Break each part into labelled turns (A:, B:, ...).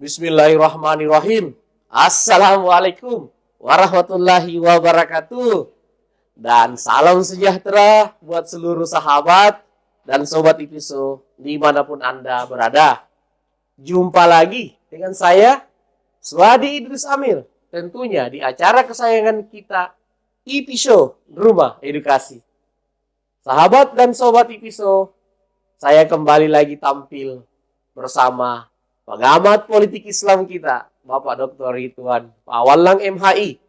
A: Bismillahirrahmanirrahim. Assalamualaikum warahmatullahi wabarakatuh. Dan salam sejahtera buat seluruh sahabat dan sobat IPISO dimanapun Anda berada. Jumpa lagi dengan saya, Swadi Idris Amir. Tentunya di acara kesayangan kita, IPISO Rumah Edukasi. Sahabat dan sobat IPISO, saya kembali lagi tampil bersama pengamat politik Islam kita, Bapak Dr. Ridwan Pawalang MHI,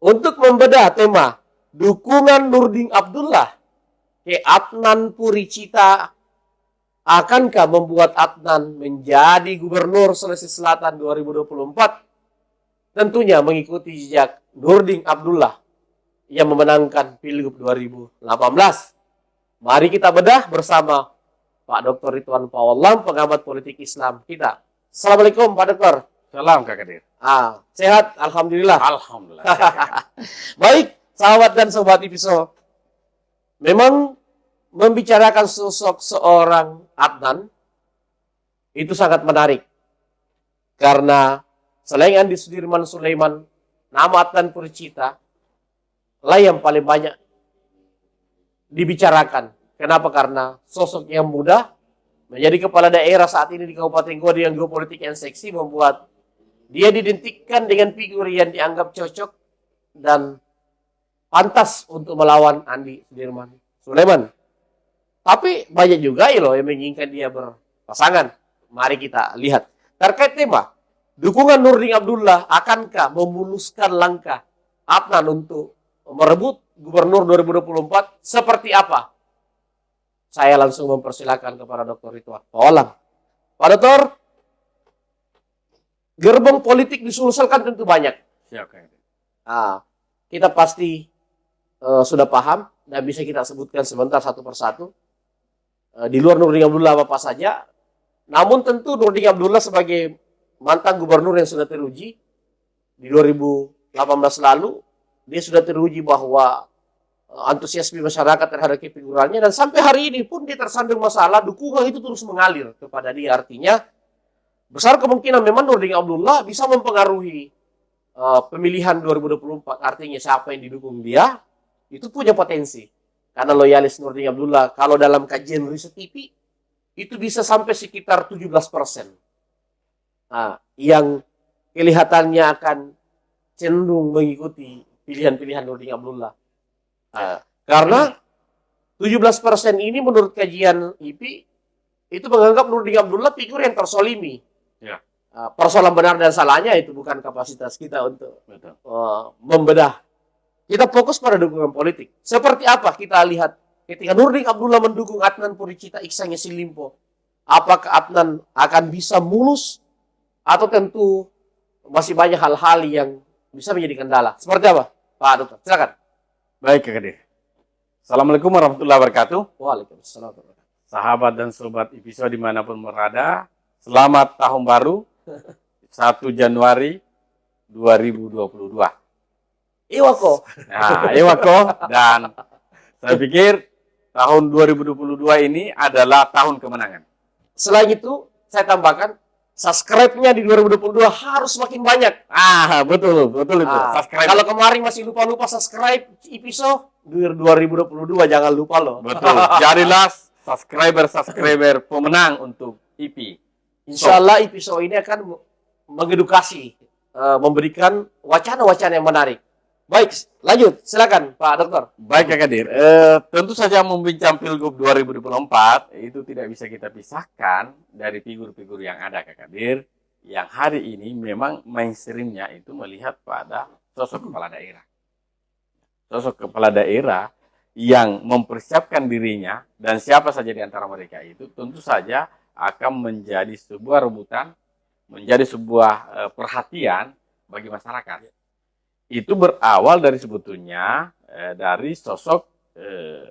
A: untuk membedah tema dukungan Nurdin Abdullah ke Adnan Puricita. Akankah membuat Adnan menjadi Gubernur Sulawesi Selatan 2024? Tentunya mengikuti jejak Nurdin Abdullah yang memenangkan Pilgub 2018. Mari kita bedah bersama Pak Dr. Ridwan Pawalang, pengamat politik Islam kita. Assalamualaikum Pak Dr.
B: Salam Kak Kadir.
A: Sehat? Alhamdulillah.
B: Alhamdulillah.
A: Baik, sahabat dan sobat IPISO. Memang membicarakan sosok seorang Adnan itu sangat menarik. Karena selain Andi Sudirman Sulaiman, nama Adnan Puricita lah yang paling banyak dibicarakan. Kenapa? Karena sosok yang muda menjadi kepala daerah saat ini di Kabupaten Goa yang geopolitik yang seksi membuat dia diidentikan dengan figur yang dianggap cocok dan pantas untuk melawan Andi Sudirman Sulaiman. Tapi banyak juga yang menginginkan dia berpasangan. Mari kita lihat. Terkait tema, dukungan Nurdin Abdullah akankah memuluskan langkah Adnan untuk merebut Gubernur 2024 seperti apa? Saya langsung mempersilakan kepada Dr. Ridwan Pawalang. Pak Dokter, gerbong politik di Sulsel kan tentu banyak. Kita pasti sudah paham dan bisa kita sebutkan sebentar satu persatu. Di luar Nurdin Abdullah apa saja. Namun tentu Nurdin Abdullah sebagai mantan gubernur yang sudah teruji di 2018 lalu, dia sudah teruji bahwa antusiasme masyarakat terhadap kefigurannya, dan sampai hari ini pun dia tersandung masalah, dukungan itu terus mengalir kepada dia. Artinya besar kemungkinan memang Nurdin Abdullah bisa mempengaruhi pemilihan 2024. Artinya siapa yang didukung dia itu punya potensi, karena loyalis Nurdin Abdullah kalau dalam kajian riset TV itu bisa sampai sekitar 17%. Yang kelihatannya akan cenderung mengikuti pilihan-pilihan Nurdin Abdullah. Karena 17% ini menurut kajian IPI itu menganggap Nurdin Abdullah figur yang tersolimi. Persoalan benar dan salahnya itu bukan kapasitas kita untuk membedah. Kita fokus pada dukungan politik. Seperti apa kita lihat ketika Nurdin Abdullah mendukung Adnan Puricita Iksan Yassin-Limpo. Apakah Adnan akan bisa mulus atau tentu masih banyak hal-hal yang bisa menjadi kendala? Seperti apa, Pak Dokter? Silakan.
B: Baik Kak Kadir. Assalamualaikum warahmatullahi wabarakatuh.
A: Waalaikumsalam.
B: Sahabat dan sobat IPISO dimanapun berada, selamat tahun baru 1 Januari 2022.
A: Iwako.
B: Iwako. Dan saya pikir tahun 2022 ini adalah tahun kemenangan.
A: Selain itu, saya tambahkan, subscribe-nya di 2022 harus makin banyak.
B: Betul itu.
A: Kalau kemarin masih lupa-lupa subscribe IPISO, 2022 jangan lupa loh.
B: Betul. Jadilah subscriber pemenang untuk IP.
A: Insya Allah IPISO ini akan mengedukasi, memberikan wacana-wacana yang menarik. Baik, lanjut. Silakan Pak Dokter.
B: Baik Kak Kadir. Tentu saja membincang Pilgub 2024 itu tidak bisa kita pisahkan dari figur-figur yang ada Kak Kadir, yang hari ini memang mainstreamnya itu melihat pada sosok kepala daerah. Sosok kepala daerah yang mempersiapkan dirinya, dan siapa saja di antara mereka itu tentu saja akan menjadi sebuah rebutan, menjadi sebuah perhatian bagi masyarakat. Itu berawal dari sebetulnya dari sosok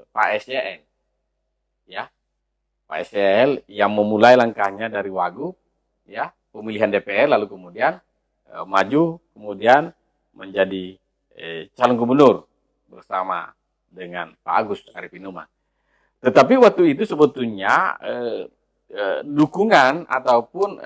B: Pak SYL, ya, Pak SYL yang memulai langkahnya dari Wagub, ya, pemilihan DPR, lalu kemudian maju, kemudian menjadi calon gubernur bersama dengan Pak Agus Arifin-Numan. Tetapi waktu itu sebetulnya dukungan ataupun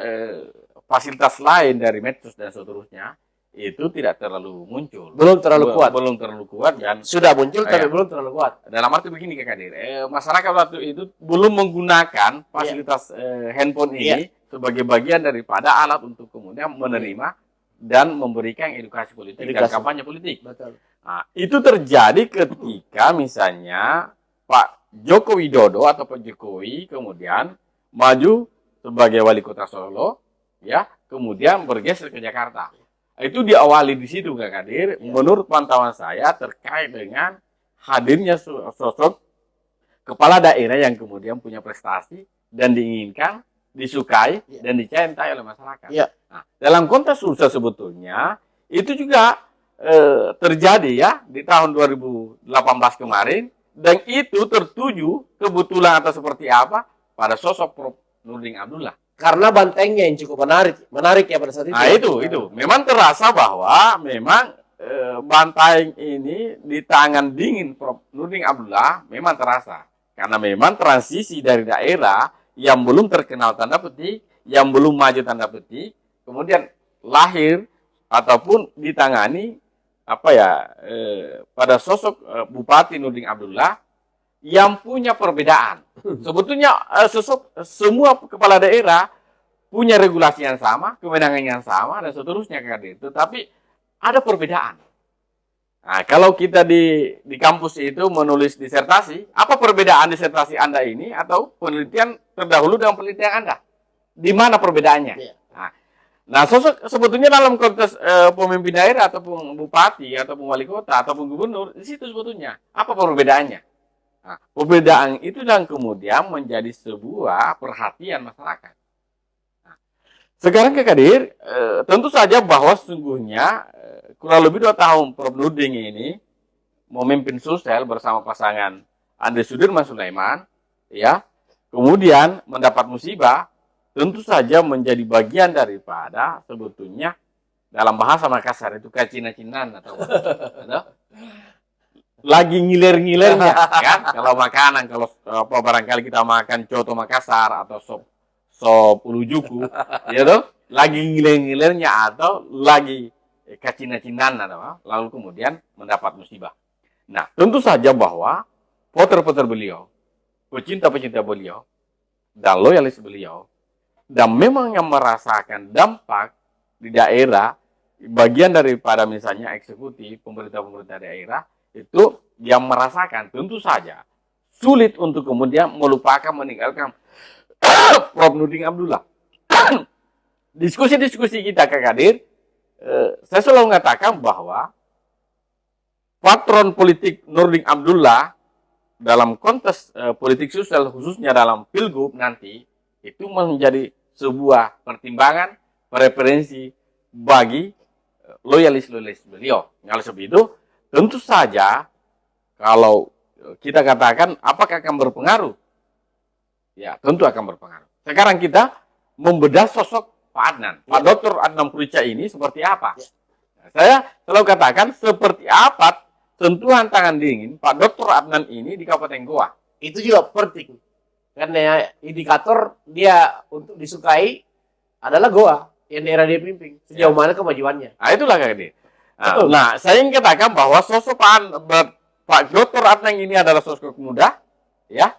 B: fasilitas lain dari medsos dan seterusnya itu tidak terlalu muncul.
A: Belum terlalu kuat.
B: Belum terlalu kuat dan
A: Sudah muncul tapi belum terlalu kuat.
B: dalam arti begini Kak Kadir, masyarakat waktu itu belum menggunakan fasilitas handphone ini sebagai bagian daripada alat untuk kemudian menerima dan memberikan edukasi politik dan kampanye politik.
A: Betul.
B: Nah, itu terjadi ketika misalnya Pak Joko Widodo atau Pak Jokowi kemudian maju sebagai wali kota Solo, ya, kemudian bergeser ke Jakarta. Itu diawali di situ Kak Kadir. Menurut pantauan saya terkait dengan hadirnya sosok kepala daerah yang kemudian punya prestasi dan diinginkan, disukai dan dicintai oleh masyarakat. Nah, dalam konteks sukses sebetulnya itu juga terjadi ya di tahun 2018 kemarin, dan itu tertuju kebetulan atau seperti apa pada sosok Prof. Nurdin Abdullah.
A: Karena bantengnya yang cukup menarik ya pada saat itu.
B: Nah itu memang terasa bahwa memang banteng ini di tangan dingin Prof. Nurdin Abdullah memang terasa, karena memang transisi dari daerah yang belum terkenal tanda petik, yang belum maju tanda petik, kemudian lahir ataupun ditangani pada sosok Bupati Nurdin Abdullah yang punya perbedaan. Sebetulnya semua kepala daerah punya regulasi yang sama, kewenangan yang sama dan seterusnya Kak Kadir. Tetapi ada perbedaan. Nah, kalau kita di kampus itu menulis disertasi, apa perbedaan disertasi Anda ini atau penelitian terdahulu dengan penelitian Anda? Di mana perbedaannya? Nah, sosok sebetulnya dalam konteks pemimpin daerah ataupun bupati ataupun wali kota ataupun gubernur, di situ sebetulnya apa perbedaannya? Nah, perbedaan itu dan kemudian menjadi sebuah perhatian masyarakat. Nah, sekarang Kak Kadir, tentu saja bahwa sesungguhnya kurang lebih 2 tahun Prof. Nurdin ini memimpin Sulsel bersama pasangan Andre Sudirman Sulaiman, ya, kemudian mendapat musibah. Tentu saja menjadi bagian daripada sebetulnya dalam bahasa Makassar itu kacina-cinan atau lagi ngiler-ngilernya kan, kalau makanan, kalau barangkali kita makan coto Makassar atau sop ulujuku ya tuh, lagi ngiler-ngilernya atau lagi kacina-cinan atau lalu kemudian mendapat musibah. Nah, tentu saja bahwa voter-voter beliau, pecinta-pecinta beliau dan loyalis beliau, dan memang yang merasakan dampak di daerah, bagian daripada misalnya eksekutif, pemerintah-pemerintah daerah, itu yang merasakan, tentu saja sulit untuk kemudian melupakan, meninggalkan Prof. Nurdin Abdullah. Diskusi-diskusi kita Kak Kadir, saya selalu mengatakan bahwa patron politik Nurdin Abdullah dalam konteks politik sosial, khususnya dalam Pilgub nanti, itu menjadi sebuah pertimbangan, preferensi bagi loyalis-loyalis beliau. Kalau seperti itu, tentu saja kalau kita katakan apakah akan berpengaruh? Ya, tentu akan berpengaruh. Sekarang kita membedah sosok Pak Adnan. Pak Dr. Adnan Purica ini seperti apa? Nah, saya selalu katakan seperti apa sentuhan tangan dingin Pak Dr. Adnan ini di Kabupaten Goa.
A: Itu juga penting. Karena indikator dia untuk disukai adalah Goa yang daerah dia pimpin. Sejauh mana kemajuannya.
B: Nah, itulah Kak Edi. Nah, saya ingin katakan bahwa sosok Pak Dr. Adnan ini adalah sosok muda, ya.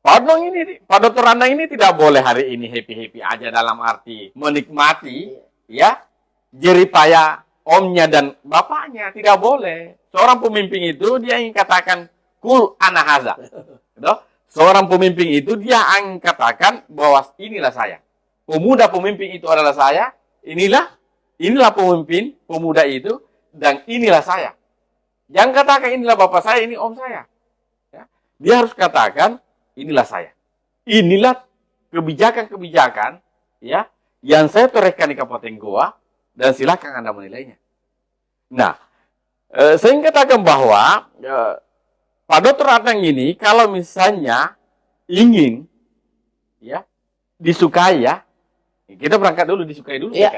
B: Pak Dr. Adnan ini tidak boleh hari ini happy-happy aja dalam arti menikmati, ya, jeripaya omnya dan bapaknya, tidak boleh. Seorang pemimpin itu dia ingin katakan kul ana haza. Gitu? Seorang pemimpin itu dia akan katakan bahwa inilah saya. Pemuda pemimpin itu adalah saya. Inilah pemimpin pemuda itu dan inilah saya. Jangan katakan inilah bapak saya, ini om saya. Ya. Dia harus katakan inilah saya. Inilah kebijakan-kebijakan ya yang saya torehkan di Kabupaten Goa dan silakan Anda menilainya. Nah, saya ingin katakan bahwa Pak Dr. Adnan ini kalau misalnya ingin ya disukai ya, kita berangkat dulu disukai dulu ya.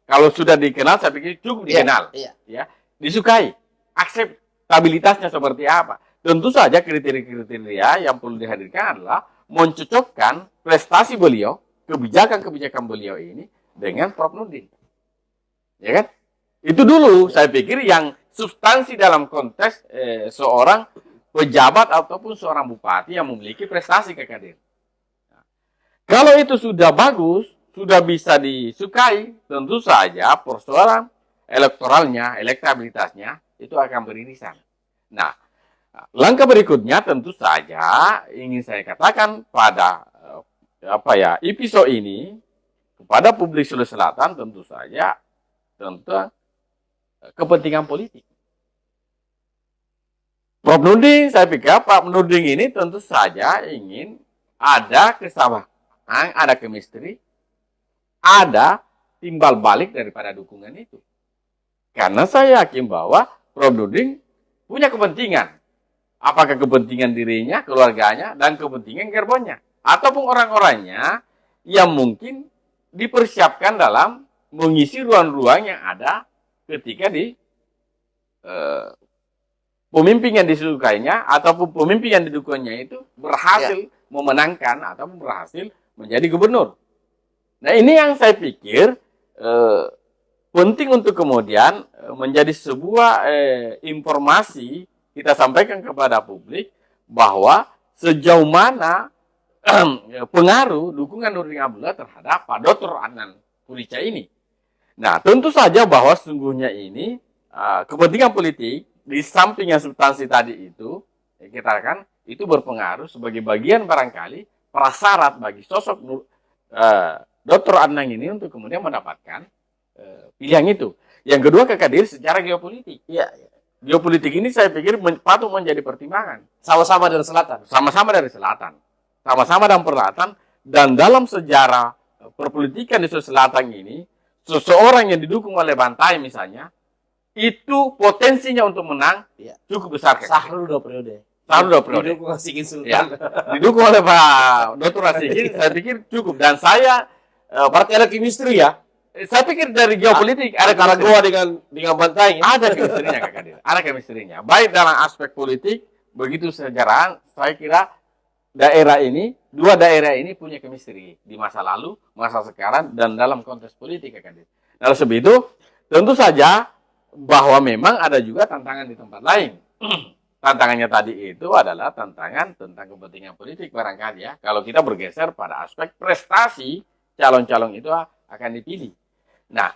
B: Kalau sudah dikenal saya pikir cukup dikenal. Ya, disukai. Akseptabilitasnya seperti apa? Tentu saja kriteria-kriteria yang perlu dihadirkan adalah mencocokkan prestasi beliau, kebijakan-kebijakan beliau ini dengan Prof. Nurdin. Ya kan? Itu dulu saya pikir yang substansi dalam konteks seorang pejabat ataupun seorang bupati yang memiliki prestasi Kak Kadir. Kalau itu sudah bagus, sudah bisa disukai, tentu saja persoalan elektoralnya, elektabilitasnya itu akan beririsan. Nah, langkah berikutnya tentu saja ingin saya katakan pada episode ini kepada publik Sulawesi Selatan tentu saja tentang kepentingan politik. Prof. Nurdin, saya pikir Pak Nurdin ini tentu saja ingin ada kesamaan, ada chemistry, ada timbal balik daripada dukungan itu. Karena saya yakin bahwa Prof. Nurdin punya kepentingan. Apakah kepentingan dirinya, keluarganya, dan kepentingan gerbongnya. Ataupun orang-orangnya yang mungkin dipersiapkan dalam mengisi ruang-ruang yang ada ketika di pemimpin yang disukainya ataupun pemimpin yang didukungnya itu berhasil memenangkan ataupun berhasil menjadi gubernur. Nah, ini yang saya pikir penting untuk kemudian menjadi sebuah informasi kita sampaikan kepada publik bahwa sejauh mana pengaruh dukungan Nurdin Abdullah terhadap Pak Dr. Adnan Purica ini. Nah, tentu saja bahwa sesungguhnya ini kepentingan politik di samping yang substansi tadi itu, kita katakan itu berpengaruh sebagai bagian barangkali prasyarat bagi sosok Dr. Adnan ini untuk kemudian mendapatkan pilihan itu. Yang kedua, Kak Kadir, secara geopolitik.
A: Iya.
B: Geopolitik ini saya pikir patut menjadi pertimbangan.
A: Sama-sama dari selatan.
B: Sama-sama dari selatan. Sama-sama dalam peralatan. Dan dalam sejarah perpolitikan di Sulawesi Selatan ini, seseorang yang didukung oleh Bantai misalnya, itu potensinya untuk menang cukup besar.
A: Sahrul 2 periode.
B: Sahrul 2 periode.
A: Didukung Asikin Sultan.
B: Ya. Didukung oleh Pak Dr. Asikin, saya pikir cukup. Dan saya
A: berarti ada chemistry ya?
B: Saya pikir dari geopolitik
A: ada antara gua dengan Bantai.
B: Ada chemistry-nya Kak Kadir. Ada chemistry-nya. Baik dalam aspek politik, begitu sejarahan, saya kira dua daerah ini punya chemistry di masa lalu, masa sekarang, dan dalam konteks politik Kak Kadir. Nah, oleh sebab itu, tentu saja bahwa memang ada juga tantangan di tempat lain. Tantangannya tadi itu adalah tantangan tentang kepentingan politik barangkali ya. Kalau kita bergeser pada aspek prestasi, calon-calon itu akan dipilih. Nah,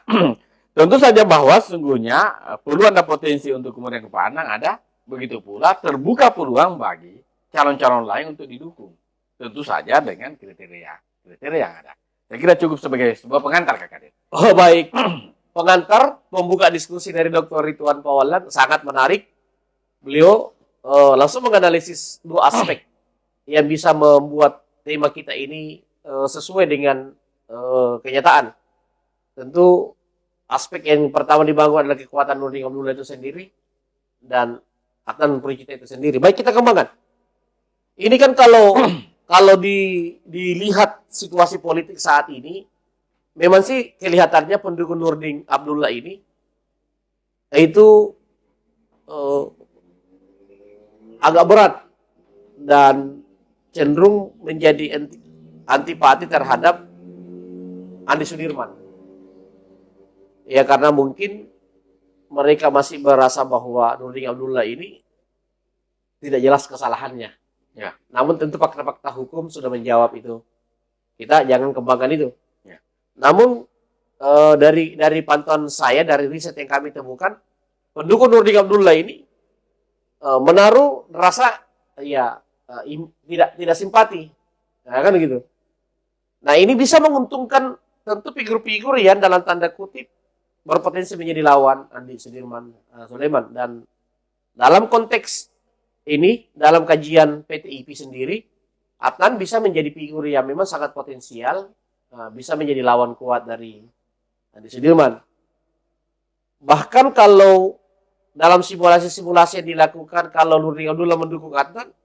B: tentu saja bahwa sesungguhnya peluang dan potensi untuk kemudian ke Pak Adnan ada, begitu pula terbuka peluang bagi calon-calon lain untuk didukung. Tentu saja dengan kriteria yang ada. Saya kira cukup sebagai sebuah pengantar Kak Kadir.
A: Oh, baik. Pengantar pembuka diskusi dari Dr. Ridwan Pawalan sangat menarik. Beliau langsung menganalisis dua aspek yang bisa membuat tema kita ini sesuai dengan kenyataan. Tentu aspek yang pertama dibangun adalah kekuatan Nurdin Abdullah itu sendiri dan Adnan Purica itu sendiri. Baik, kita kembangkan. Ini kan kalau dilihat situasi politik saat ini, memang sih kelihatannya pendukung Nurdin Abdullah ini itu agak berat dan cenderung menjadi antipati terhadap Andi Sudirman. Ya, karena mungkin mereka masih merasa bahwa Nurdin Abdullah ini tidak jelas kesalahannya.
B: Ya.
A: Namun tentu fakta-fakta hukum sudah menjawab itu. Kita jangan kembangkan itu.
B: Ya.
A: Namun dari pantauan saya, dari riset yang kami temukan, pendukung Nurdin Abdullah ini menaruh rasa tidak simpati, nah, kan gitu. Nah, ini bisa menguntungkan tentu figur-figur yang dalam tanda kutip berpotensi menjadi lawan Andi Sudirman Sulaiman. Dan dalam konteks ini, dalam kajian PTIP sendiri, Adnan bisa menjadi figur yang memang sangat potensial, bisa menjadi lawan kuat dari Andi Sudirman. Bahkan kalau dalam simulasi-simulasi yang dilakukan, kalau Nurdin Abdullah mendukung Adnan,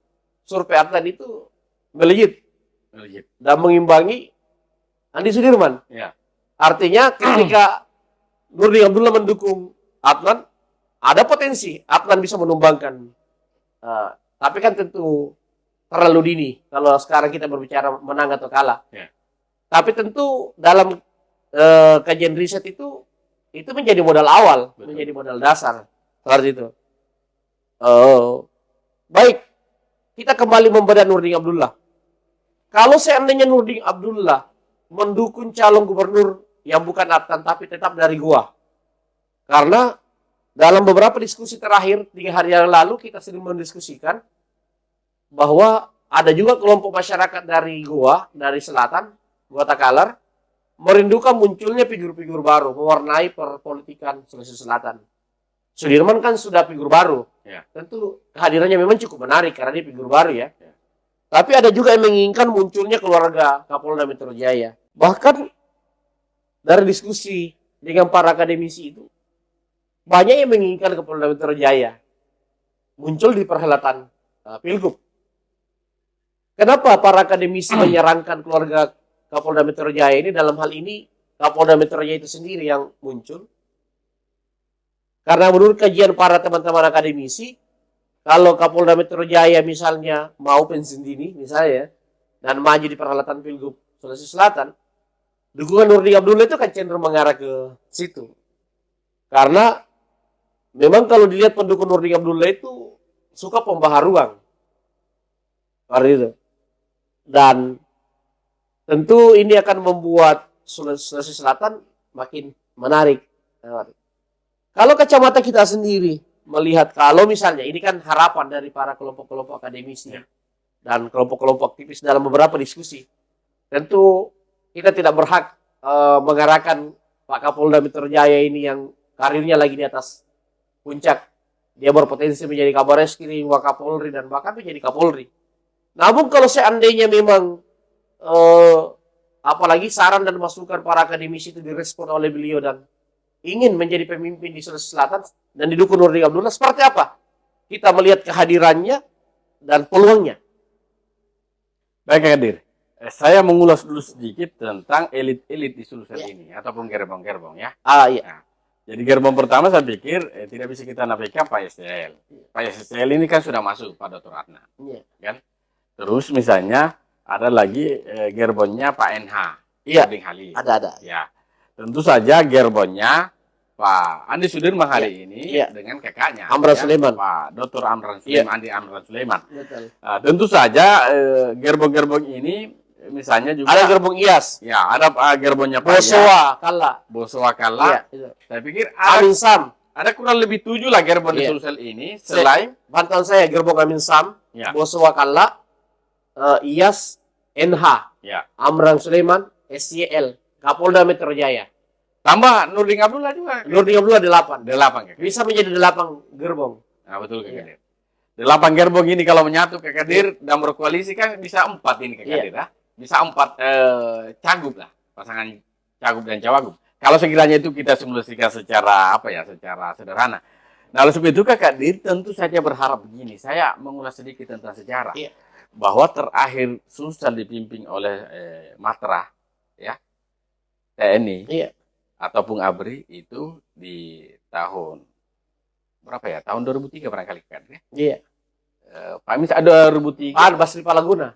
A: survei Adnan itu melejit dan mengimbangi Andi Sudirman.
B: Ya.
A: Artinya ketika Nurdin Abdullah mendukung Adnan, ada potensi Adnan bisa menumbangkan. Tapi kan tentu terlalu dini kalau sekarang kita berbicara menang atau kalah.
B: Ya.
A: Tapi tentu dalam kajian riset itu menjadi modal awal,
B: Betul.
A: menjadi modal dasar seperti itu. Baik, kita kembali membedah Nurdin Abdullah. Kalau seandainya Nurdin Abdullah mendukung calon gubernur yang bukan Adnan tapi tetap dari gua, karena dalam beberapa diskusi terakhir 3 hari yang lalu kita sering mendiskusikan bahwa ada juga kelompok masyarakat dari gua, dari selatan, gua Takalar, merindukan munculnya figur-figur baru mewarnai perpolitikan Sulawesi Selatan. Sudirman kan sudah figur baru,
B: Ya.
A: tentu kehadirannya memang cukup menarik karena dia figur baru ya. Tapi ada juga yang menginginkan munculnya keluarga Kapolda Metro Jaya. Bahkan dari diskusi dengan para akademisi itu, banyak yang menginginkan Kapolda Metro Jaya muncul di perhelatan Pilgub. Kenapa para akademisi menyarankan keluarga Kapolda Metro Jaya ini? Dalam hal ini Kapolda Metro Jaya itu sendiri yang muncul. Karena menurut kajian para teman-teman akademisi, kalau Kapolda Metro Jaya misalnya mau pensiun dini misalnya dan maju di perhelatan Pilgub Sulawesi Selatan, dukungan Nurdin Abdullah itu kan cenderung mengarah ke situ. Karena memang kalau dilihat pendukung Nurdin Abdullah itu suka pembaharuan. Seperti itu. Dan tentu ini akan membuat Sulawesi Selatan makin menarik. Kalau kacamata kita sendiri melihat, kalau misalnya ini kan harapan dari para kelompok-kelompok akademisi dan kelompok-kelompok aktivis dalam beberapa diskusi, tentu kita tidak berhak mengarahkan Pak Kapolda Metro Jaya ini yang karirnya lagi di atas puncak, dia berpotensi menjadi Kabar Eskrim, Wakapolri, dan bahkan menjadi Kapolri. Namun kalau seandainya memang apalagi saran dan masukan para akademisi itu direspon oleh beliau dan ingin menjadi pemimpin di Sulawesi Selatan dan didukung Nurdin Abdullah, seperti apa kita melihat kehadirannya dan peluangnya?
B: Baik, Kak Kadir. Saya mengulas dulu sedikit tentang elit-elit di Sulsel ini ataupun gerbong-gerbong ya.
A: Iya.
B: Nah, jadi gerbong pertama saya pikir tidak bisa kita nafikan Pak STL. Pak STL ini kan sudah masuk Pak Dr. Adnan, kan? Terus misalnya ada lagi gerbongnya Pak NH, Nurdin Halid.
A: Ada.
B: Ya, tentu saja gerbongnya Pak Andi Sudirman hari ini dengan kakaknya
A: Amran Sulaiman,
B: Pak Dr. Amran Sulaiman, Andi Amran Sulaiman.
A: Betul.
B: Tentu saja gerbong-gerbong ini misalnya juga
A: Ada gerbong IAS,
B: ya ada gerbongnya Pak
A: Bosowa
B: Kala.
A: Iya.
B: Saya pikir ada,
A: Amin Sam.
B: ada kurang lebih 7 lah gerbong di Sulsel ini selain
A: bantuan saya gerbong Amin Sam, Bosowa Kala, IAS, NH, Amran Sulaiman, SYL, Kapolda Metro Jaya.
B: Tambah Nurdin Abdullah juga.
A: Nurdin Abdullah 8.
B: 8 Kak.
A: Bisa menjadi 8 gerbong.
B: Nah, betul Kak Kadir. 8 gerbong ini kalau menyatu Kak Kadir dan berkoalisi kan bisa 4 ini Kak Kadir ya. Bisa 4 cagup lah, pasangan cagup dan cawagup. Kalau sekiranya itu kita simulasikan secara secara sederhana. Nah, oleh sebab itu Kak Kadir tentu saja berharap begini. Saya mengulas sedikit tentang sejarah. Bahwa terakhir Sulsel dipimpin oleh Matra ya, TNI ataupun ABRI itu di tahun berapa ya? Tahun 2003 barangkali kan ya?
A: Iya.
B: Pak Amin ada 2003.
A: Basri Palaguna.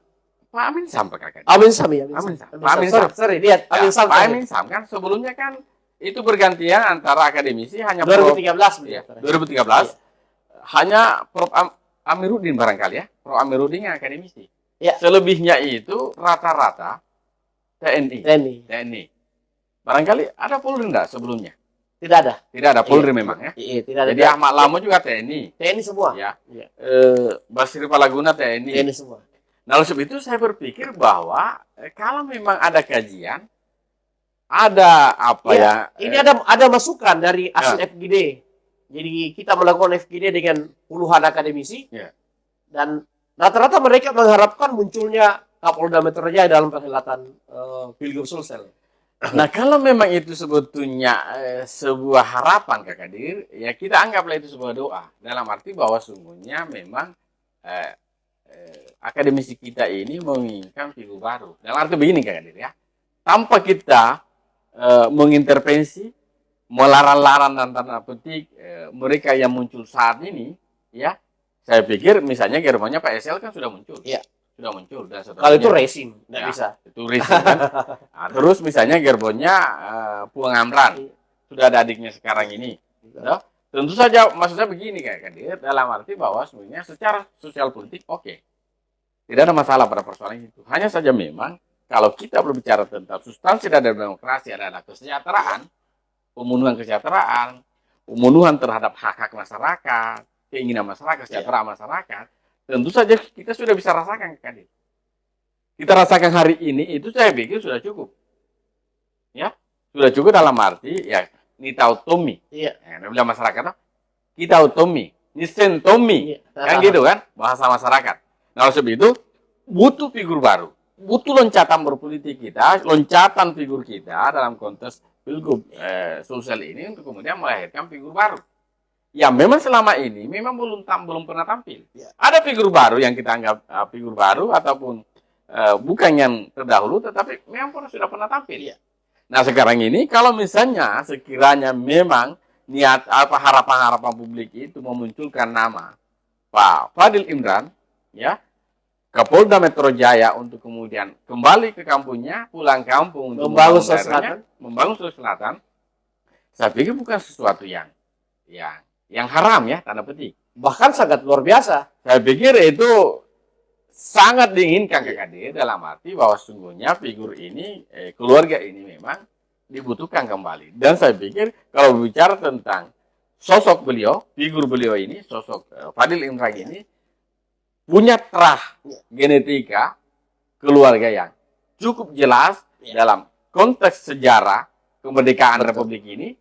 B: Pak Amin Sam kan?
A: Amin Sam ya.
B: Pak Amin Sam.
A: Sorry, lihat Amin Sam.
B: Pak Amin Sam kan sebelumnya kan itu bergantian antara akademisi hanya
A: 2013
B: ya, 2013 hanya Prof Amiruddin barangkali ya. Prof Amiruddin yang akademisi. Selebihnya itu rata-rata TNI. Barangkali ada Polri enggak sebelumnya?
A: Tidak ada.
B: Tidak ada Polri memang ya.
A: Tidak ada.
B: Jadi Ahmad Lamo juga TNI.
A: TNI semua.
B: Ya. Basri Palaguna TNI.
A: TNI semua.
B: Nah, oleh sebab itu saya berpikir bahwa kalau memang ada kajian, ada
A: ini ada masukan dari hasil FGD. Jadi kita melakukan FGD dengan puluhan akademisi. Dan rata-rata mereka mengharapkan munculnya Kapolda Metro Jaya dalam perhelatan Pilgub Sulsel.
B: Nah, kalau memang itu sebetulnya sebuah harapan Kak Kadir, ya kita anggaplah itu sebuah doa. Dalam arti bahwa sungguhnya memang akademisi kita ini menginginkan figur baru. Dalam arti begini Kak Kadir ya, tanpa kita mengintervensi, melarang-larang dan tanda petik mereka yang muncul saat ini, ya, saya pikir misalnya gerbongnya Pak SL kan sudah muncul. sudah muncul dan
A: Kalau itu
B: seterusnya.
A: racing, nggak
B: Ya,
A: bisa.
B: itu risiko kan. Nah, terus misalnya gerbonnya Puang Amran, sudah ada adiknya sekarang ini. Ya. Tentu saja maksudnya begini kayak Kadir, dalam arti bahwa sebenarnya secara sosial politik oke. Tidak ada masalah pada persoalan itu. Hanya saja memang kalau kita berbicara tentang substansi dan demokrasi adalah kesejahteraan, pemenuhan kesejahteraan, pemenuhan terhadap hak-hak masyarakat, keinginan masyarakat, kesejahteraan masyarakat, tentu saja kita sudah bisa rasakan kan. Kita rasakan hari ini itu saya pikir sudah cukup. Ya, sudah cukup dalam arti ya nita otomi.
A: Iya.
B: Ya, bilang masyarakat kita otomi, nisentomi. Kan gitu kan bahasa masyarakat. Nah, sebab itu butuh figur baru. Butuh loncatan berpolitik kita, loncatan figur kita dalam konteks pilgub sosial ini untuk kemudian melahirkan figur baru. Ya memang selama ini memang belum pernah tampil.
A: Ya.
B: Ada figur baru yang kita anggap figur baru ataupun bukan yang terdahulu, tetapi memang sudah pernah tampil. Ya. Nah sekarang ini kalau misalnya sekiranya memang niat harapan-harapan publik itu memunculkan nama Pak Fadil Imran, ya Kapolda Metro Jaya untuk kemudian kembali ke kampungnya, pulang kampung untuk membangun Sulawesi Selatan, saya pikir bukan sesuatu yang haram ya, tanda petik.
A: Bahkan sangat luar biasa.
B: Saya pikir itu sangat diinginkan KKD dalam arti bahwa sungguhnya figur ini, keluarga ini memang dibutuhkan kembali. Dan saya pikir kalau bicara tentang sosok beliau, figur beliau ini, sosok Fadil Imran ini, punya terah genetika keluarga yang cukup jelas dalam konteks sejarah kemerdekaan Republik ini.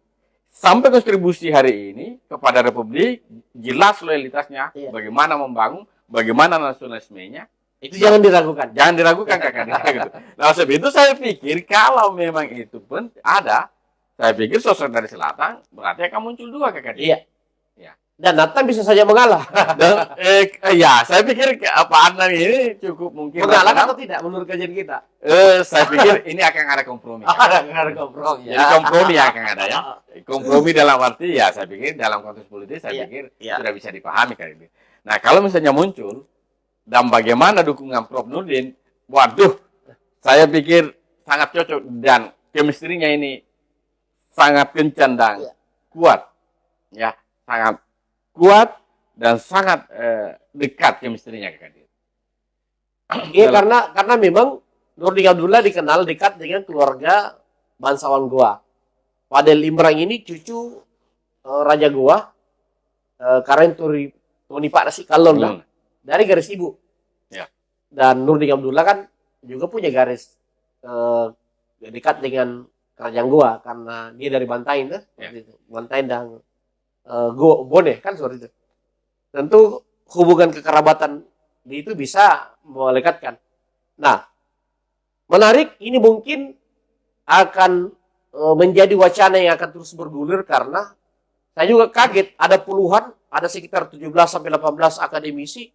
B: Sampai kontribusi hari ini kepada Republik, jelas loyalitasnya, bagaimana membangun, bagaimana nasionalismenya.
A: Itu jangan diragukan.
B: Jangan diragukan kakak. Gitu. Nah, sebab itu saya pikir kalau memang itu pun ada, saya pikir sosok dari selatan berarti akan muncul dua kakak.
A: Iya. Dan Nathan bisa saja mengalah.
B: Dan, ya, saya pikir Pak Adnan ini cukup mungkin
A: mengalah atau tidak menurut kajian kita.
B: Saya pikir ini akan ada kompromi.
A: Ada kompromi.
B: Jadi kompromi akan ada ya. Kompromi dalam arti ya, saya pikir dalam konteks politik saya pikir sudah bisa dipahami kali ini. Nah, kalau misalnya muncul dan bagaimana dukungan Prof Nurdin, waduh, saya pikir sangat cocok dan chemistry-nya ini sangat kencang dan kuat, ya, sangat kuat dan sangat dekat chemistry-nya kakak.
A: Iya, karena memang Nurdin Abdullah dikenal dekat dengan keluarga bangsawan Goa. Fadil Imran ini cucu Raja Goa, karena Tony Pak Nasi Kalon lah, dari garis ibu.
B: Ya.
A: Dan Nurdin Abdullah kan juga punya garis dekat dengan kerajaan Goa karena dia dari Bantaing kan, Bantaing dan Bone kan seperti itu. Tentu hubungan kekerabatan itu bisa melekatkan. Nah, menarik ini mungkin akan menjadi wacana yang akan terus bergulir karena saya juga kaget ada sekitar 17 sampai 18 akademisi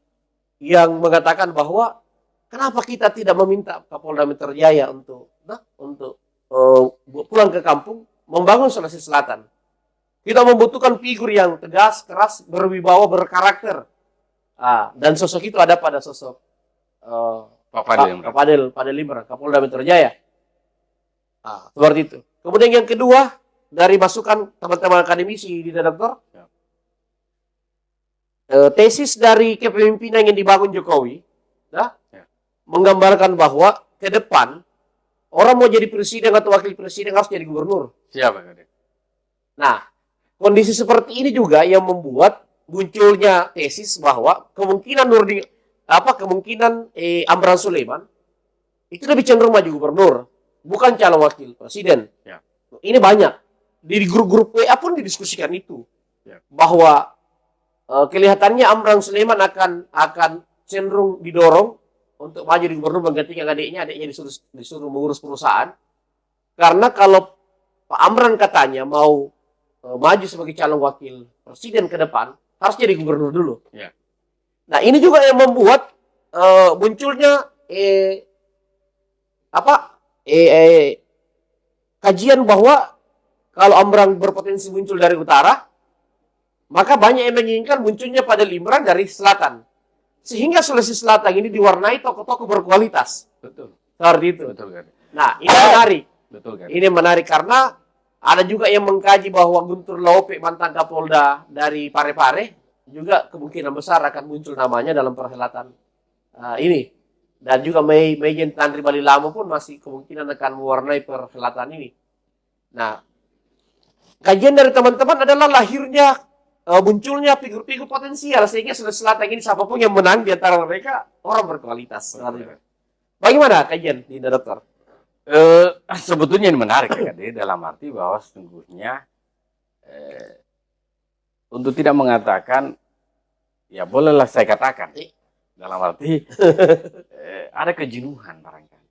A: yang mengatakan bahwa kenapa kita tidak meminta Kapolda Metro Jaya untuk pulang ke kampung membangun Sulawesi Selatan. Kita membutuhkan figur yang tegas, keras, berwibawa, berkarakter. Dan sosok itu ada pada sosok Pak Fadil Imran, Kapolda Metro Jaya. Seperti itu. Kemudian yang kedua, dari masukan teman-teman akademisi di Redaktor, tesis dari kepemimpinan yang dibangun Jokowi, menggambarkan bahwa ke depan orang mau jadi presiden atau wakil presiden harus jadi gubernur.
B: Siapa?
A: Nah, kondisi seperti ini juga yang membuat munculnya tesis bahwa kemungkinan Amran Sulaiman itu lebih cenderung maju gubernur, bukan calon wakil presiden.
B: Ya.
A: Ini banyak di grup-grup WA pun didiskusikan itu, bahwa kelihatannya Amran Sulaiman akan cenderung didorong untuk maju di gubernur menggantikan adiknya disuruh mengurus perusahaan. Karena kalau Pak Amran katanya mau maju sebagai calon wakil presiden ke depan, harus jadi gubernur dulu.
B: Ya.
A: Nah, ini juga yang membuat munculnya kajian bahwa kalau Amran berpotensi muncul dari utara, maka banyak yang menginginkan munculnya Fadil Imran dari selatan. Sehingga Sulawesi Selatan ini diwarnai tokoh-tokoh berkualitas.
B: Betul.
A: Seperti itu.
B: Betul kan?
A: Nah, ini menarik.
B: Betul kan?
A: Ini menarik karena ada juga yang mengkaji bahwa Guntur Laupe, mantan Kapolda dari Parepare, juga kemungkinan besar akan muncul namanya dalam perhelatan ini. Dan juga Majen Tanri Balilamo pun masih kemungkinan akan mewarnai perhelatan ini. Nah, kajian dari teman-teman adalah lahirnya, munculnya figur-figur potensial, sehingga Sulawesi Selatan ini siapapun yang menang di antara mereka orang berkualitas. Bagaimana kajian di Dokter?
B: Sebetulnya ini menarik ya, dalam arti bahwa sesungguhnya untuk tidak mengatakan, ya bolehlah saya katakan, dalam arti ada kejenuhan barangkali.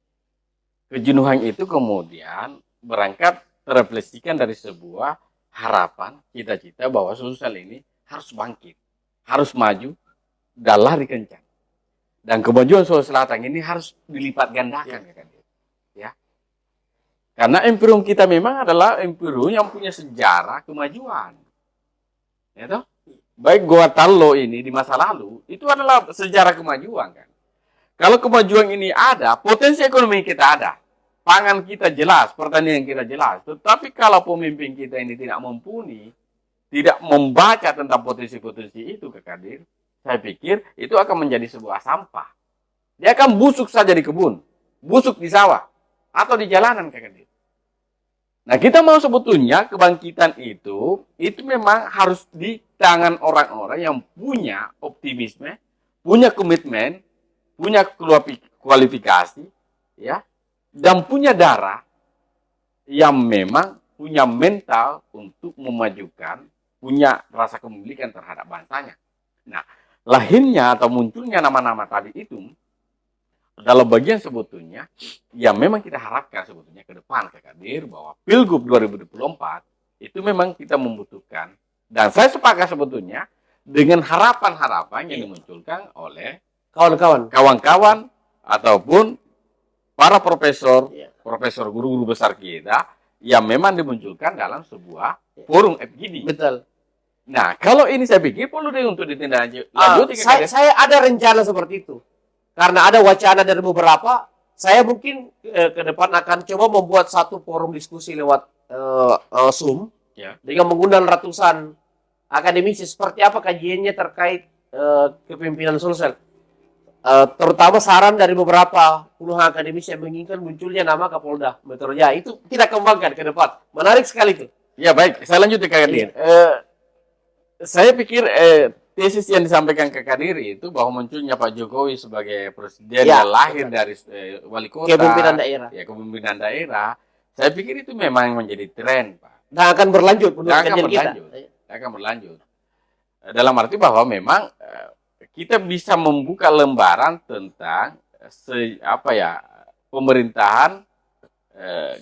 B: Kejenuhan itu kemudian berangkat terrefleksikan dari sebuah harapan, cita-cita bahwa Sulsel ini harus bangkit, harus maju dan lari kencang. Dan kemajuan Sulawesi Selatan ini harus dilipat gandakan, ya. Karena imperium kita memang adalah imperium yang punya sejarah kemajuan. Ya toh? Baik Goa Tallo ini di masa lalu, itu adalah sejarah kemajuan kan. Kalau kemajuan ini ada, potensi ekonomi kita ada. Pangan kita jelas, pertanian kita jelas. Tetapi kalau pemimpin kita ini tidak mumpuni, tidak membaca tentang potensi-potensi itu ke Kadir, saya pikir itu akan menjadi sebuah sampah. Dia akan busuk saja di kebun, busuk di sawah, atau di jalanan ke Kadir. Nah, kita mau sebetulnya kebangkitan itu memang harus di tangan orang-orang yang punya optimisme, punya komitmen, punya kualifikasi, ya, dan punya darah yang memang punya mental untuk memajukan, punya rasa kepemilikan terhadap bangsanya. Nah, lahirnya atau munculnya nama-nama tadi itu dalam bagian sebetulnya yang memang kita harapkan sebetulnya ke depan ke Kadir bahwa Pilgub 2024 itu memang kita membutuhkan, dan saya sepakat sebetulnya dengan harapan-harapan yang dimunculkan oleh kawan-kawan ataupun para profesor guru-guru besar kita yang memang dimunculkan dalam sebuah forum FGD.
A: Betul.
B: Nah, kalau ini saya pikir perlu untuk ditindaklanjuti.
A: Saya ada rencana seperti itu. Karena ada wacana dari beberapa, saya mungkin ke depan akan coba membuat satu forum diskusi lewat Zoom,
B: ya,
A: dengan mengundang ratusan akademisi. Seperti apa kajiannya terkait kepemimpinan Sulsel. Terutama saran dari beberapa puluhan akademisi yang menginginkan munculnya nama Kapolda Metro Jaya. Itu kita kembangkan ke depan. Menarik sekali itu.
B: Ya baik, saya lanjut ke Kadir. Saya pikir tesis yang disampaikan ke Kadir itu bahwa munculnya Pak Jokowi sebagai presiden yang lahir dari wali kota,
A: kepemimpinan daerah.
B: Ya, kepemimpinan daerah. Saya pikir itu memang menjadi tren, Pak.
A: Dan akan berlanjut menurut kajian kita.
B: Akan berlanjut. Dalam arti bahwa memang kita bisa membuka lembaran tentang pemerintahan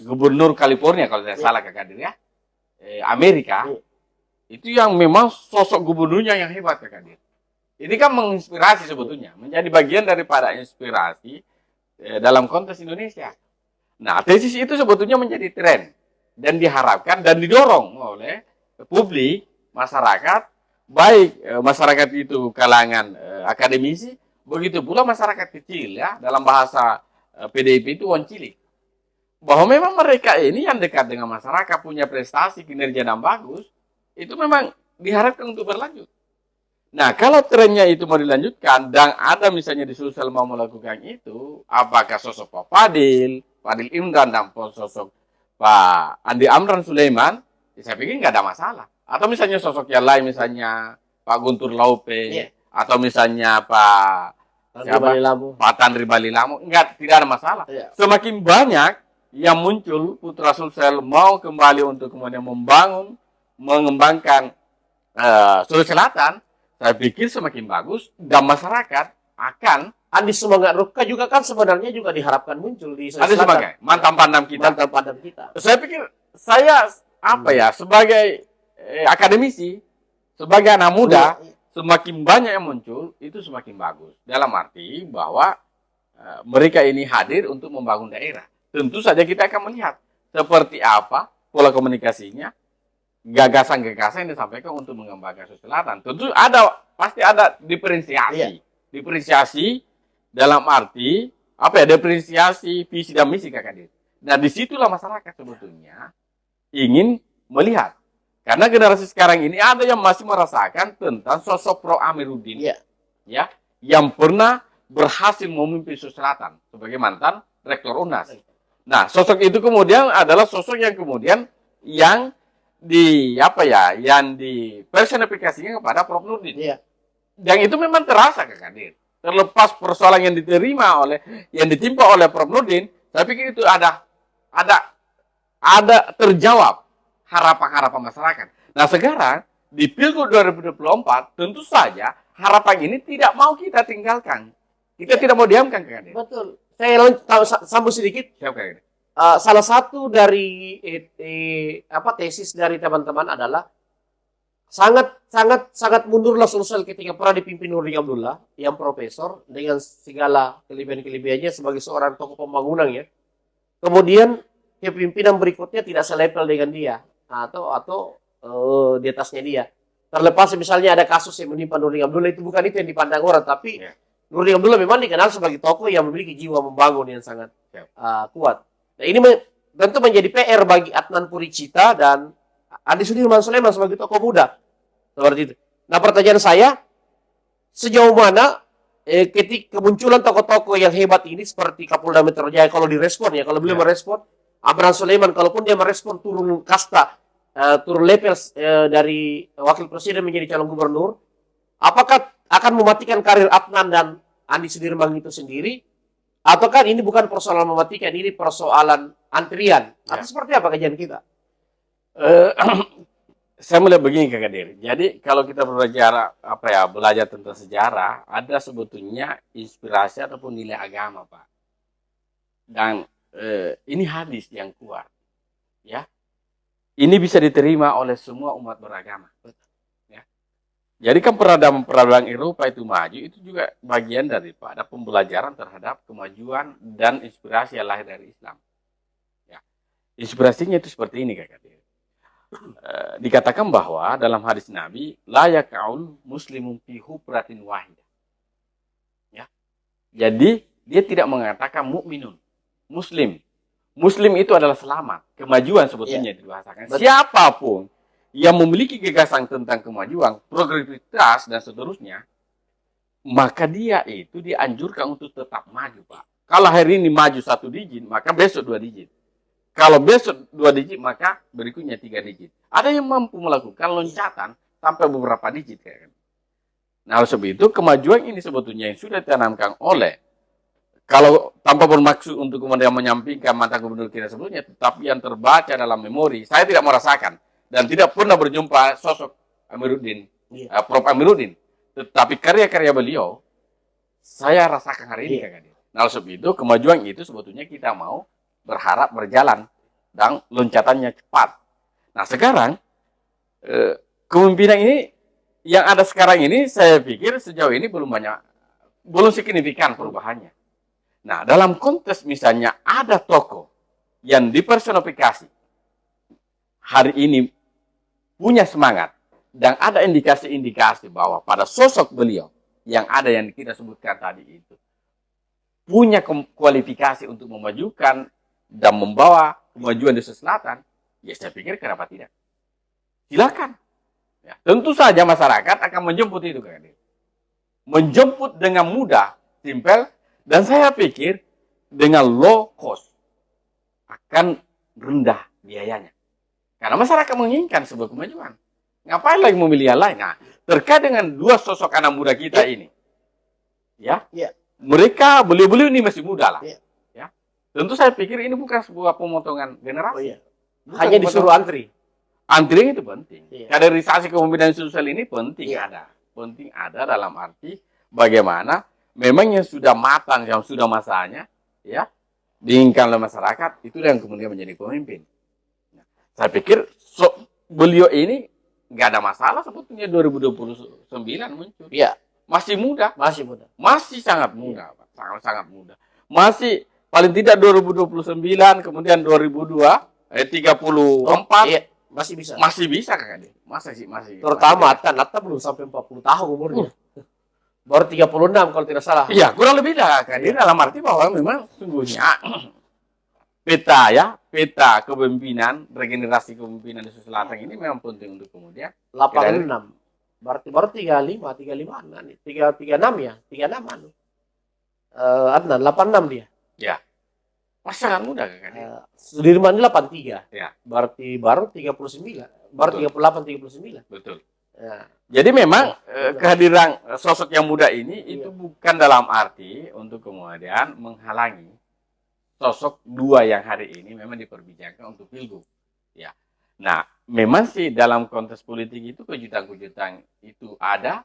B: Gubernur California kalau tidak salah ke Kadir ya, Amerika. Itu yang memang sosok gubernurnya yang hebat Kak Kadir. Ini kan menginspirasi sebetulnya, menjadi bagian daripada inspirasi dalam konteks Indonesia. Nah, tesis itu sebetulnya menjadi tren dan diharapkan dan didorong oleh publik, masyarakat, baik masyarakat itu kalangan akademisi, begitu pula masyarakat kecil ya, dalam bahasa PDIP itu cilik. Bahwa memang mereka ini yang dekat dengan masyarakat, punya prestasi, kinerja yang bagus, itu memang diharapkan untuk berlanjut. Nah, kalau trennya itu mau dilanjutkan dan ada misalnya di Sulsel mau melakukan itu, apakah sosok Pak Fadil Imran dan sosok Pak Andi Amran Sulaiman, saya pikir nggak ada masalah. Atau misalnya sosok yang lain, misalnya Pak Guntur Laupe, atau misalnya Pak Tanri Balilamo, tidak ada masalah. Semakin banyak yang muncul putra Sulsel mau kembali untuk kemudian mengembangkan Sulawesi Selatan, saya pikir semakin bagus dan masyarakat akan.
A: Andi Semangat Ruka juga kan sebenarnya juga diharapkan muncul di Sulawesi Selatan.
B: Sebagai mantan pandam kita. Saya pikir sebagai akademisi, sebagai anak muda, semakin banyak yang muncul itu semakin bagus. Dalam arti bahwa mereka ini hadir untuk membangun daerah. Tentu saja kita akan melihat seperti apa pola komunikasinya, gagasan-gagasan yang disampaikan untuk mengembangkan Sulawesi Selatan. Tentu pasti ada diferensiasi. Diferensiasi dalam arti apa ya? Diferensiasi visi dan misi Kakak Dir. Nah, disitulah masyarakat sebetulnya ingin melihat. Karena generasi sekarang ini ada yang masih merasakan tentang sosok Prof. Amiruddin, ya, yang pernah berhasil memimpin Sulawesi Selatan sebagai mantan rektor UNAS. Nah, sosok itu kemudian adalah sosok yang kemudian yang yang dipersonifikasikan kepada Prof. Nurdin. Dan itu memang terasa Kak Kadir. Terlepas persoalan yang yang ditimpa oleh Prof. Nurdin, saya pikir itu ada terjawab harapan-harapan masyarakat. Nah, sekarang di Pilgub 2024 tentu saja harapan ini tidak mau kita tinggalkan. Kita tidak mau diamkan Kak Kadir.
A: Betul. Saya sambung sedikit. Salah satu dari tesis dari teman-teman adalah sangat mundurlah Sulsel ketika pernah dipimpin Nurdin Abdullah yang profesor dengan segala kelebihan-kelebihannya sebagai seorang tokoh pembangunan ya. Kemudian kepemimpinan berikutnya tidak selevel dengan dia atau di atasnya dia. Terlepas misalnya ada kasus yang menimpa Nurdin Abdullah, itu bukan itu yang dipandang orang, tapi Nurdin Abdullah memang dikenal sebagai tokoh yang memiliki jiwa membangun yang sangat kuat. Nah, ini tentu menjadi PR bagi Adnan Puricita dan Andi Sudirman Sulaiman sebagai tokoh muda. Seperti itu. Nah, pertanyaan saya, sejauh mana ketika kemunculan tokoh-tokoh yang hebat ini seperti Kapolda Metro Jaya, kalau direspon ya, kalau beliau merespon, Abraham Sulaiman, kalaupun dia merespon turun kasta, turun level dari wakil presiden menjadi calon gubernur, apakah akan mematikan karir Adnan dan Andi Sudirman itu sendiri? Atau kan ini bukan persoalan mematikan, ini persoalan antrian? Atau seperti apa kajian kita?
B: Saya melihat begini Kak Kadir. Jadi kalau kita belajar tentang sejarah, ada sebetulnya inspirasi ataupun nilai agama, Pak. Dan ini hadis yang kuat, ya. Ini bisa diterima oleh semua umat beragama. Ya. Jadi kan peradaban Eropa itu maju, itu juga bagian daripada pembelajaran terhadap kemajuan dan inspirasi yang lahir dari Islam. Ya. Inspirasinya itu seperti ini Kak Kadir. Dikatakan bahwa dalam hadis Nabi, la yaqaul muslimun fi hubratin wahidah. Ya. Jadi dia tidak mengatakan mukminun, muslim. Muslim itu adalah selamat, kemajuan sebetulnya dibahasakan. Siapapun yang memiliki gagasan tentang kemajuan, progresivitas dan seterusnya, maka dia itu dianjurkan untuk tetap maju, Pak. Kalau hari ini maju 1 digit, maka besok 2 digit. Kalau besok 2 digit, maka berikutnya 3 digit. Ada yang mampu melakukan loncatan sampai beberapa digit. Nah, oleh sebab itu kemajuan ini sebetulnya yang sudah ditanamkan oleh, kalau tanpa bermaksud untuk kemudian menyampingkan mantan gubernur kita sebelumnya, tetapi yang terbaca dalam memori, saya tidak merasakan dan tidak pernah berjumpa sosok Amiruddin, Prof. Amiruddin, tetapi karya-karya beliau saya rasakan hari ini. Nah, oleh sebab itu kemajuan itu sebetulnya kita mau berharap berjalan dan loncatannya cepat. Nah, sekarang kepemimpinan ini yang ada sekarang ini saya pikir sejauh ini belum signifikan perubahannya. Nah, dalam konteks misalnya ada tokoh yang dipersonifikasi hari ini punya semangat dan ada indikasi-indikasi bahwa pada sosok beliau yang ada yang kita sebutkan tadi itu punya kualifikasi untuk memajukan dan membawa kemajuan di Sulawesi Selatan, ya saya pikir kenapa tidak? Silakan. Ya, tentu saja masyarakat akan menjemput itu kan. Menjemput dengan mudah, simpel. Dan saya pikir dengan low cost akan rendah biayanya. Karena masyarakat menginginkan sebuah kemajuan. Ngapain lagi memilih yang lain? Nah, terkait dengan 2 sosok anak muda kita ini. Mereka, beliau-beliau ini masih muda lah. Ya. Tentu saya pikir ini bukan sebuah pemotongan generasi.
A: Hanya disuruh antri.
B: Antri itu penting. Kaderisasi kepemimpinan sosial ini penting ada. Penting ada dalam arti bagaimana memang yang sudah matang, yang sudah masanya, ya, diinginkan oleh masyarakat, itu yang kemudian menjadi pemimpin. Nah, saya pikir beliau ini nggak ada masalah sebetulnya 2029 muncul.
A: Iya.
B: Masih muda.
A: Masih muda.
B: Masih sangat muda, Pak. Sangat muda. Masih paling tidak 2029, kemudian 2034.
A: Iya, masih bisa.
B: Masih bisa kan? Masih.
A: Terutama Atta belum sampai 40 tahun umurnya. baru 36 kalau tidak salah.
B: Iya, kurang lebih dah kan. Dia dalam arti bahwa memang sungguhnya peta kepemimpinan, regenerasi kepemimpinan di Sulawesi Selatan ini memang penting untuk kemudian
A: 86. Berarti baru 35 nih. 36 ya. 36 anu. Adnan 86 dia.
B: ya masih sangat muda kan.
A: Sudirman ini 83.
B: Ya.
A: Berarti baru 39. Baru 38 39.
B: Betul.
A: Ya.
B: Jadi memang kehadiran sosok yang muda ini itu bukan dalam arti untuk kemudian menghalangi sosok dua yang hari ini memang diperbincangkan untuk pilgub. Ya. Nah, memang sih dalam konteks politik itu kejutan-kejutan itu ada,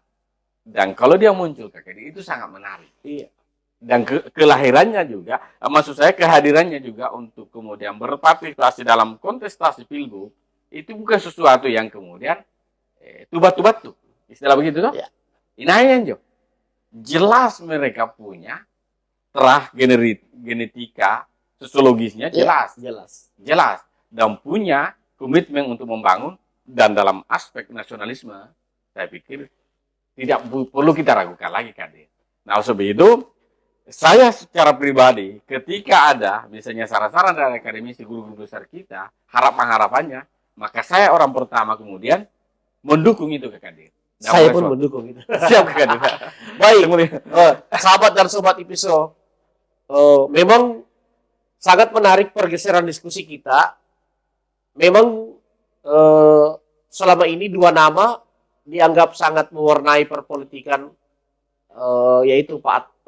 B: dan kalau dia muncul itu sangat menarik.
A: Iya.
B: Dan kelahirannya juga, maksud saya kehadirannya juga untuk kemudian berpartisipasi dalam kontestasi pilgub itu bukan sesuatu yang kemudian batu-batu, istilah begitu toh?
A: Ya.
B: Ini Jo. Jelas mereka punya terah genetika sosiologisnya jelas. Jelas. Dan punya komitmen untuk membangun, dan dalam aspek nasionalisme saya pikir tidak perlu kita ragukan lagi kan. Nah, sebab itu saya secara pribadi ketika ada misalnya saran-saran dari akademisi guru-guru besar kita, harapan-harapannya, maka saya orang pertama kemudian mendukung itu ke Kadir.
A: Saya pun mendukung itu.
B: Siap ke Kadir.
A: Baik, sahabat dan sobat IPISO, memang sangat menarik pergeseran diskusi kita. Memang selama ini dua nama dianggap sangat mewarnai perpolitikan, yaitu Pak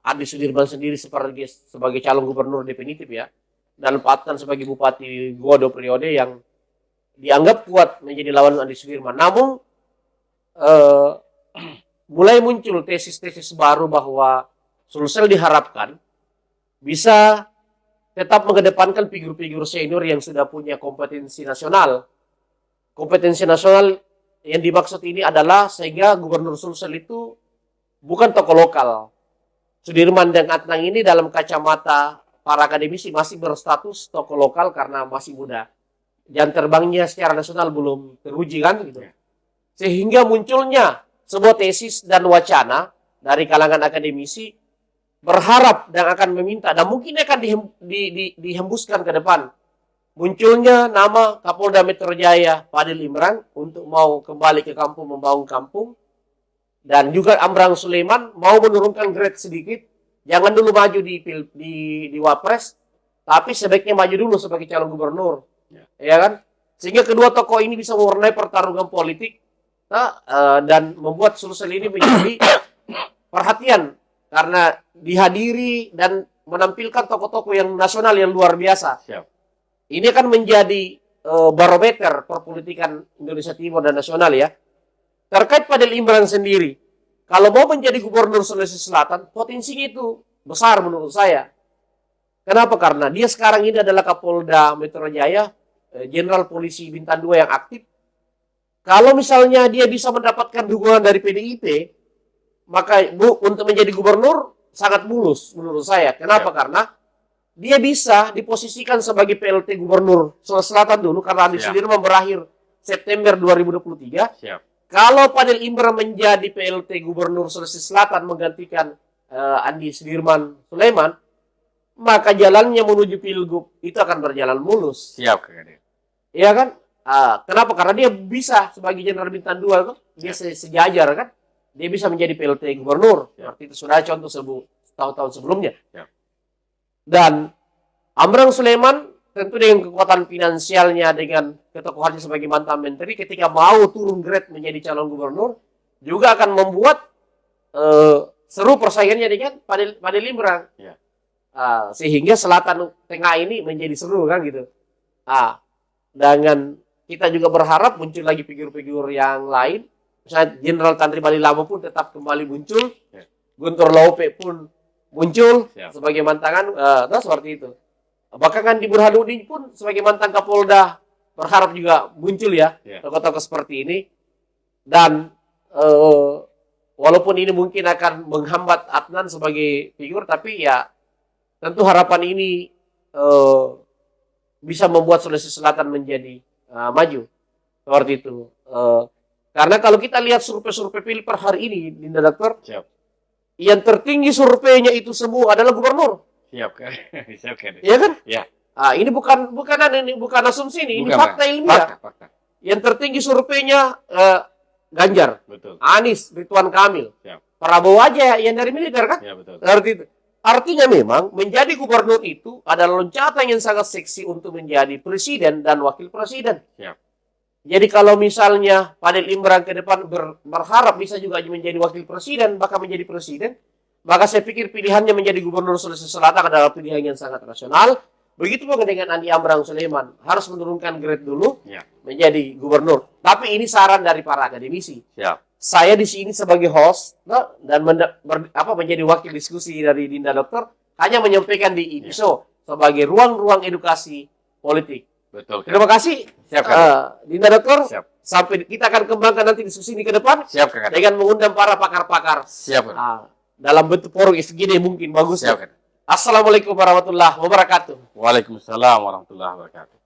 A: Andi Sudirman sendiri sebagai calon gubernur definitif ya, dan Pak Adnan sebagai Bupati Goa 2 periode yang dianggap kuat menjadi lawan Andi Sudirman. Namun mulai muncul tesis-tesis baru bahwa Sulsel diharapkan bisa tetap mengedepankan figur-figur senior yang sudah punya kompetensi nasional. Kompetensi nasional yang dimaksud ini adalah sehingga Gubernur Sulsel itu bukan tokoh lokal. Sudirman dan Adnan ini dalam kacamata para akademisi masih berstatus tokoh lokal karena masih muda. Jam terbangnya secara nasional belum teruji kan gitu. Sehingga munculnya sebuah tesis dan wacana dari kalangan akademisi berharap dan akan meminta, dan mungkin akan dihembuskan ke depan, munculnya nama Kapolda Metro Jaya Fadil Imran untuk mau kembali ke kampung, membangun kampung, dan juga Amran Sulaiman mau menurunkan grade sedikit, jangan dulu maju di Wapres, tapi sebaiknya maju dulu sebagai calon gubernur, ya kan? Sehingga kedua tokoh ini bisa mewarnai pertarungan politik, dan membuat Sulsel ini menjadi perhatian karena dihadiri dan menampilkan tokoh-tokoh yang nasional yang luar biasa.
B: Siap.
A: Ini akan menjadi barometer perpolitikan Indonesia Timur dan nasional ya. Terkait Fadil Imran sendiri, kalau mau menjadi gubernur Sulawesi Selatan, potensinya itu besar menurut saya. Kenapa? Karena dia sekarang ini adalah Kapolda Metro Jaya, Jenderal Polisi Bintang 2 yang aktif. Kalau misalnya dia bisa mendapatkan dukungan dari PDIP, maka untuk menjadi gubernur sangat mulus menurut saya. Kenapa? Karena dia bisa diposisikan sebagai PLT gubernur Sulawesi Selatan dulu karena Andi Sudirman berakhir September 2023.
B: Siap.
A: Kalau Fadil Imran menjadi PLT gubernur Sulawesi Selatan menggantikan Andi Sudirman Sulaiman, maka jalannya menuju pilgub itu akan berjalan mulus.
B: Siap, Kak.
A: Iya kan? Kenapa? Karena dia bisa sebagai Jenderal Bintang 2 kan? Dia sejajar kan? Dia bisa menjadi PLT gubernur. Seperti itu sudah contoh tahun-tahun sebelumnya. Dan Amran Sulaiman tentu dengan kekuatan finansialnya, dengan ketokohannya sebagai mantan menteri, ketika mau turun grade menjadi calon gubernur, juga akan membuat seru persaingannya dengan Fadil Imran. Sehingga selatan tengah ini menjadi seru kan gitu. Dengan kita juga berharap muncul lagi figur-figur yang lain. Misalnya Jenderal Tantri Bali Lama pun tetap kembali muncul. Guntur Laupe pun muncul sebagai mantangan, seperti itu. Bahkan kan di Burhanuddin pun sebagai mantan Kapolda berharap juga muncul ya tokoh-tokoh seperti ini. Dan walaupun ini mungkin akan menghambat Adnan sebagai figur, tapi ya tentu harapan ini bisa membuat Sulawesi Selatan menjadi maju seperti itu. Karena kalau kita lihat survei-survei Pilper hari ini, Dinda Dokter, yang tertinggi surveinya itu semua adalah gubernur.
B: Siap kan? Siap kan?
A: Iya kan?
B: Ya.
A: Ini bukan asumsi ini
B: Bukan,
A: fakta
B: Pak.
A: ilmiah.
B: Fakta.
A: Yang tertinggi surveinya Ganjar,
B: Betul.
A: Anies, Ridwan Kamil,
B: Siap.
A: Prabowo aja yang dari militer kan?
B: Ya, betul.
A: Artinya memang menjadi gubernur itu adalah loncatan yang sangat seksi untuk menjadi presiden dan wakil presiden.
B: Siap.
A: Jadi kalau misalnya Fadil Imran ke depan berharap bisa juga menjadi wakil presiden, bahkan menjadi presiden, maka saya pikir pilihannya menjadi gubernur Sulawesi Selatan adalah pilihan yang sangat rasional. Begitu juga dengan Andi Amran Sulaiman, harus menurunkan grade dulu menjadi gubernur. Tapi ini saran dari para akademisi.
B: Siap.
A: Saya di sini sebagai host dan menjadi wakil diskusi dari Dinda Dokter hanya menyampaikan di IPISO sebagai ruang-ruang edukasi politik.
B: Betul.
A: Terima kasih.
B: Siap,
A: Dinda Dokter.
B: Siap.
A: Sampai kita akan kembangkan nanti diskusi ini ke depan.
B: Siap, Kak.
A: Dengan mengundang para pakar-pakar.
B: Siap.
A: Dalam bentuk forum FGD mungkin bagus.
B: Siap.
A: Assalamualaikum warahmatullahi wabarakatuh.
B: Waalaikumsalam warahmatullahi wabarakatuh.